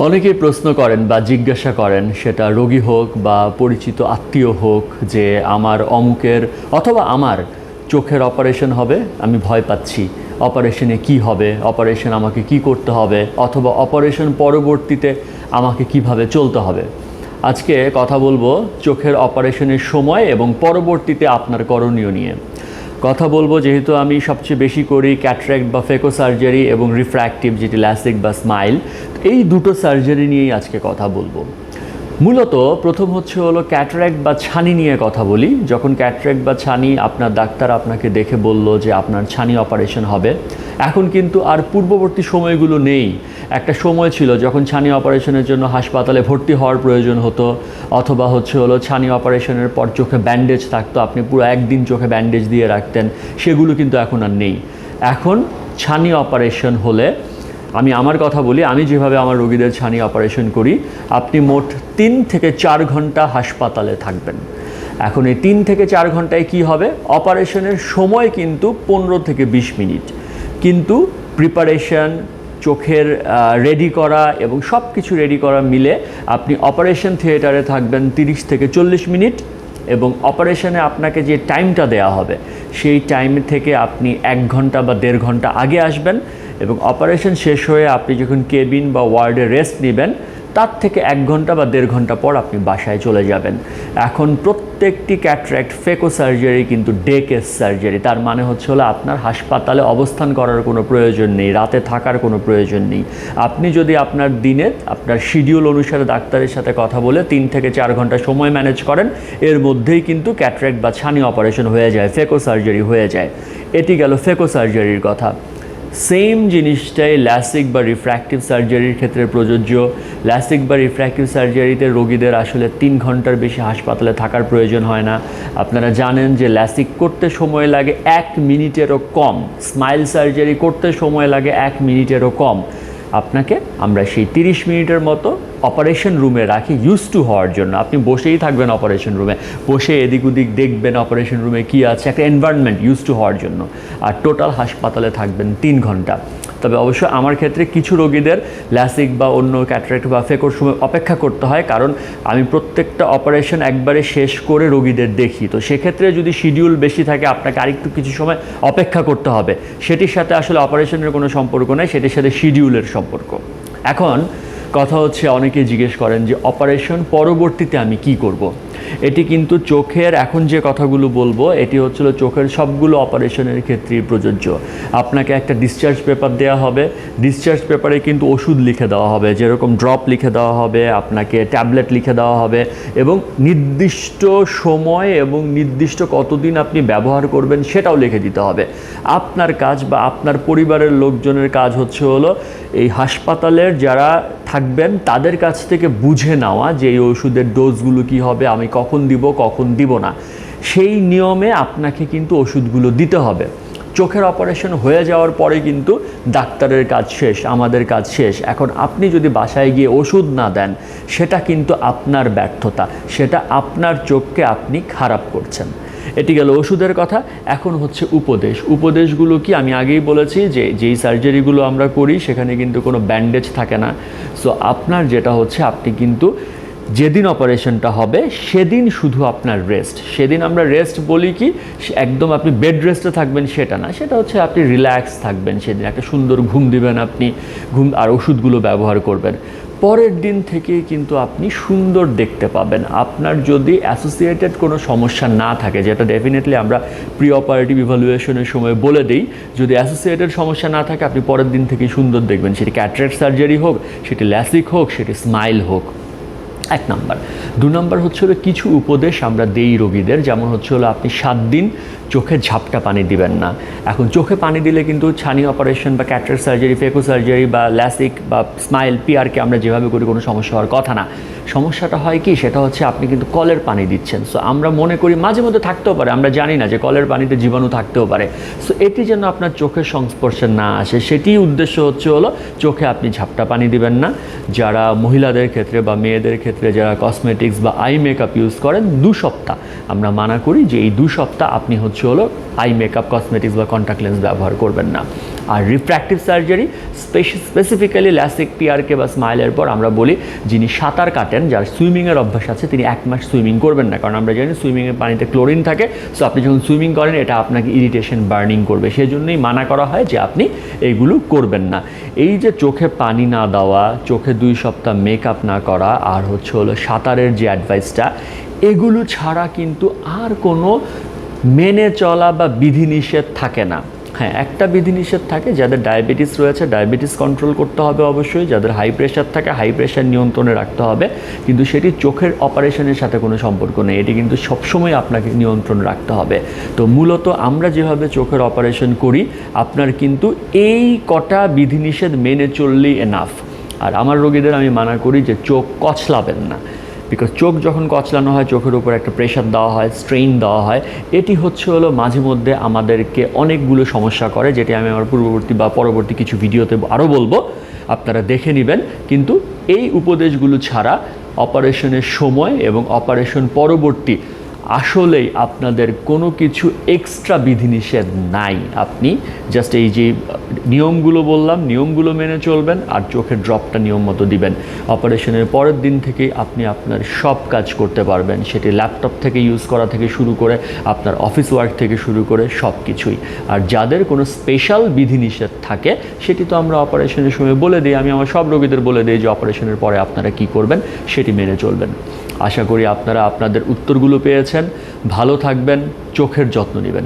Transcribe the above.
অনেকেই প্রশ্ন করেন বা জিজ্ঞাসা করেন, সেটা রোগী হোক বা পরিচিত আত্মীয় হোক, যে আমার অমুকের অথবা আমার চোখের অপারেশন হবে, আমি ভয় পাচ্ছি। অপারেশনে কি হবে, অপারেশন আমাকে কি করতে হবে, অথবা অপারেশন পরবর্তীতে আমাকে কিভাবে চলতে হবে। আজকে কথা বলবো চোখের অপারেশনের সময় এবং পরবর্তীতে আপনার করণীয় নিয়ে কথা বলবো। যেহেতু আমি সবচেয়ে বেশি করি ক্যাটরাক্ট বা ফেকো সার্জারি এবং রিফ্র্যাক্টিভ, যেটি ল্যাসিক বা স্মাইল, এই দুটো সার্জারি নিয়েই আজকে কথা বলবো। মূলত প্রথম হলো ক্যাটরাক্ট বা ছানি নিয়ে কথা বলি। যখন ক্যাটরাক্ট বা ছানি, আপনার ডাক্তার আপনাকে দেখে বলল যে আপনার ছানি অপারেশন হবে। এখন কিন্তু আর পূর্ববর্তী সময়গুলো নেই। একটা সময় ছিল যখন ছানি অপারেশনের জন্য হাসপাতালে ভর্তি হওয়ার প্রয়োজন হতো, অথবা ছানি অপারেশনের পর চোখে ব্যান্ডেজ থাকতো, আপনি পুরো একদিন চোখে ব্যান্ডেজ দিয়ে রাখতেন। সেগুলো কিন্তু এখন আর নেই। এখন ছানি অপারেশন হলে, আমি আমার কথা বলি, আমি যেভাবে আমার রোগীদের ছানি অপারেশন করি, আপনি মোট 3 থেকে 4 ঘন্টা হাসপাতালে থাকবেন। এখন এই 3 থেকে 4 ঘন্টায় কি হবে? অপারেশনের সময় কিন্তু 15 থেকে 20 মিনিট, কিন্তু প্রিপারেশন, চোখের রেডি করা এবং সব কিছু রেডি করা মিলে আপনি অপারেশন থিয়েটারে থাকবেন 30 থেকে 40 মিনিট, এবং অপারেশনে আপনাকে যে টাইমটা দেওয়া হবে সেই টাইম থেকে আপনি 1 ঘন্টা বা 1.5 ঘন্টা আগে আসবেন, এবং অপারেশন শেষ হয়ে আপনি যখন কেবিন বা ওয়ার্ডে রেস্ট নেবেন, তার থেকে 1 ঘন্টা বা 1.5 ঘন্টা পর আপনি বাসায় চলে যাবেন। এখন প্রত্যেকটি ক্যাটরাক্ট ফেকো সার্জারি কিন্তু ডে কেস সার্জারি। তার মানে আপনার হাসপাতালে অবস্থান করার কোনো প্রয়োজন নেই, রাতে থাকার কোনো প্রয়োজন নেই। আপনি যদি আপনার দিনে আপনার শিডিউল অনুসারে ডাক্তারের সাথে কথা বলে 3 থেকে 4 ঘন্টা সময় ম্যানেজ করেন, এর মধ্যেই কিন্তু ক্যাটরাক্ট বা ছানি অপারেশন হয়ে যায়, ফেকো সার্জারি হয়ে যায়। এটি গেল ফেকো সার্জারির কথা। সেম জিনিসটাই ল্যাসিক বা রিফ্র্যাক্টিভ সার্জারির ক্ষেত্রে প্রযোজ্য। ল্যাসিক বা রিফ্র্যাক্টিভ সার্জারিতে রোগীদের আসলে 3 ঘন্টার বেশি হাসপাতালে থাকার প্রয়োজন হয় না। আপনারা জানেন যে ল্যাসিক করতে সময় লাগে 1 মিনিটেরও কম, স্মাইল সার্জারি করতে সময় লাগে 1 মিনিটেরও কম। আপনাকে আমরা সেই 30 মিনিটের মতো অপারেশন রুমে রাখি ইউজ টু হওয়ার জন্য। আপনি বসেই থাকবেন অপারেশন রুমে, বসে এদিক ওদিক দেখবেন অপারেশন রুমে কী আছে, একটা এনভায়রনমেন্ট ইউজ টু হওয়ার জন্য। আর টোটাল হাসপাতালে থাকবেন 3 ঘন্টা। তবে অবশ্য আমার ক্ষেত্রে কিছু রোগীদের ল্যাসিক বা অন্য ক্যাটারাক্ট বা ফেকোর সময় অপেক্ষা করতে হয়, কারণ আমি প্রত্যেকটা অপারেশন একবারে শেষ করে রোগীদের দেখি। তো সেক্ষেত্রে যদি শিডিউল বেশি থাকে, আপনাকে আরেকটু কিছু সময় অপেক্ষা করতে হবে। সেটির সাথে আসলে অপারেশনের কোনো সম্পর্ক নেই, সেটির সাথে শিডিউলের সম্পর্ক। এখন কথা অনেকে জিজ্ঞেস করেন যে অপারেশন পরবর্তীতে আমি কি করব। এটি কিন্তু চোখের, এখন যে কথাগুলো বলবো এটি চোখের সবগুলো অপারেশনের ক্ষেত্রেই প্রযোজ্য। আপনাকে একটা ডিসচার্জ পেপার দেওয়া হবে, ডিসচার্জ পেপারে কিন্তু ওষুধ লিখে দেওয়া হবে, যেরকম ড্রপ লিখে দেওয়া হবে, আপনাকে ট্যাবলেট লিখে দেওয়া হবে, এবং নির্দিষ্ট সময় এবং নির্দিষ্ট কতদিন আপনি ব্যবহার করবেন সেটাও লিখে দিতে হবে। আপনার কাজ বা আপনার পরিবারের লোকজনের কাজ এই হাসপাতালের যারা থাকবেন তাদের কাছ থেকে বুঝে নেওয়া যে এই ওষুধের ডোজগুলো কী হবে, আমি কখন দিব কখন দিব না, সেই নিয়মে আপনাকে কিন্তু ওষুধগুলো দিতে হবে। চোখের অপারেশন হয়ে যাওয়ার পরে কিন্তু ডাক্তারের কাজ শেষ, আমাদের কাজ শেষ। এখন আপনি যদি বাসায় গিয়ে ওষুধ না দেন, সেটা কিন্তু আপনার ব্যর্থতা, সেটা আপনার চোখকে আপনি খারাপ করছেন। এটি গেল ওষুধের কথা। এখন উপদেশগুলো কি, আমি আগেই বলেছি যে যেই সার্জারিগুলো আমরা করি সেখানে কিন্তু কোনো ব্যান্ডেজ থাকে না। সো আপনার যেটা আপনি কিন্তু যেদিন অপারেশনটা হবে সেদিন শুধু আপনার রেস্ট। সেদিন আমরা রেস্ট বলি কি, একদম আপনি বেড রেস্টে থাকবেন সেটা না, সেটা আপনি রিল্যাক্স থাকবেন। সেদিন একটা সুন্দর ঘুম দিবেন আপনি, আর ওষুধগুলো ব্যবহার করবেন। পরের দিন থেকেই কিন্তু আপনি সুন্দর দেখতে পাবেন। আপনার যদি অ্যাসোসিয়েটেড কোনো সমস্যা না থাকে, যেটা ডেফিনেটলি আমরা প্রি অপারেটিভ ইভ্যালুয়েশনের সময় বলে দিই, যদি অ্যাসোসিয়েটেড সমস্যা না থাকে আপনি পরের দিন থেকেই সুন্দর দেখবেন। সেটি ক্যাটারাক্ট সার্জারি হোক, সেটি ল্যাসিক হোক, সেটি স্মাইল হোক। 1 নাম্বার। 2 নাম্বার কিছু উপদেশ আমরা দেই রোগীদের, যেমন আপনি 7 দিন চোখে ঝাপটা পানি দিবেন না। এখন চোখে পানি দিলে কিন্তু ছানি অপারেশন বা ক্যাটারাক্ট সার্জারি, ফেকো সার্জারি বা ল্যাসিক বা স্মাইল পিআরকে আমরা যেভাবে করি কোনো সমস্যা হওয়ার কথা না। সমস্যাটা হয় কি, সেটা আপনি কিন্তু কলের পানি দিচ্ছেন। সো আমরা মনে করি মাঝে মধ্যে থাকতেও পারে, আমরা জানি না যে কলের পানিতে জীবাণু থাকতেও পারে। সো এটি যেন আপনার চোখের সংস্পর্শে না আসে, সেটি উদ্দেশ্য চোখে আপনি ঝাপটা পানি দিবেন না। যারা মহিলাদের ক্ষেত্রে বা মেয়েদের ক্ষেত্রে যারা কসমেটিক্স বা আই মেকআপ ইউজ করেন, 2 সপ্তাহ আমরা মানা করি যে এই 2 সপ্তাহ আপনি আই মেকআপ, কসমেটিক্স বা কন্ট্যাক্ট লেন্স ব্যবহার করবেন না। আর রিফ্র্যাক্টিভ সার্জারি স্পেসিফিক্যালি ল্যাসিক পিআরকে বা স্মাইলের পর আমরা বলি যিনি সাঁতার কাটেন, যার সুইমিংয়ের অভ্যাস আছে, তিনি 1 মাস সুইমিং করবেন না, কারণ আমরা জানি সুইমিংয়ের পানিতে ক্লোরিন থাকে। সো আপনি যখন সুইমিং করেন এটা আপনাকে ইরিটেশন, বার্নিং করবে, সেই জন্যই মানা করা হয় যে আপনি এইগুলো করবেন না। এই যে চোখে পানি না দেওয়া, চোখে 2 সপ্তাহ মেকআপ না করা, আর হলো সাঁতারের যে অ্যাডভাইসটা, এগুলো ছাড়া কিন্তু আর কোনো মেনে চলা বা বিধিনিষেধ থাকে না। হ্যাঁ, একটা বিধিনিষেধ থাকে, যাদের ডায়াবেটিস রয়েছে ডায়াবেটিস কন্ট্রোল করতে হবে অবশ্যই, যাদের হাই প্রেশার থাকে হাই প্রেশার নিয়ন্ত্রণে রাখতে হবে, কিন্তু সেটি চোখের অপারেশনের সাথে কোনো সম্পর্ক নেই, এটি কিন্তু সবসময় আপনাকে নিয়ন্ত্রণ রাখতে হবে। তো মূলত আমরা যেভাবে চোখের অপারেশন করি, আপনার কিন্তু এই কটা বিধিনিষেধ মেনে চললেই এনাফ। আর আমার রোগীদের আমি মানা করি যে চোখ কচলাবেন না, বিকজ চোখ যখন কচলানো হয় চোখের উপর একটা প্রেশার দেওয়া হয়, স্ট্রেইন দেওয়া হয়, এটি হলো মাঝে মধ্যে আমাদেরকে অনেকগুলো সমস্যা করে, যেটি আমি আমার পূর্ববর্তী বা পরবর্তী কিছু ভিডিওতে আরও বলবো, আপনারা দেখে নেবেন। কিন্তু এই উপদেশগুলো ছাড়া অপারেশনের সময় এবং অপারেশন পরবর্তী আসলেই আপনাদের কোনো কিছু এক্সট্রা বিধিনিষেধ নাই। আপনি জাস্ট এই যে নিয়মগুলো বললাম, নিয়মগুলো মেনে চলবেন, আর চোখের ড্রপটা নিয়ম মতো দিবেন। অপারেশনের পরের দিন থেকেই আপনি আপনার সব কাজ করতে পারবেন, সেটি ল্যাপটপ থেকে ইউজ করা থেকে শুরু করে আপনার অফিস ওয়ার্ক থেকে শুরু করে সব কিছুই। আর যাদের কোনো স্পেশাল বিধিনিষেধ থাকে সেটি তো আমরা অপারেশনের সময় বলে দিই, আমি আমার সব রোগীদের বলে দিই যে অপারেশনের পরে আপনারা কি করবেন সেটি মেনে চলবেন। আশা করি আপনারা আপনাদের উত্তরগুলো পেয়েছেন। ভালো থাকবেন, চোখের যত্ন নেবেন।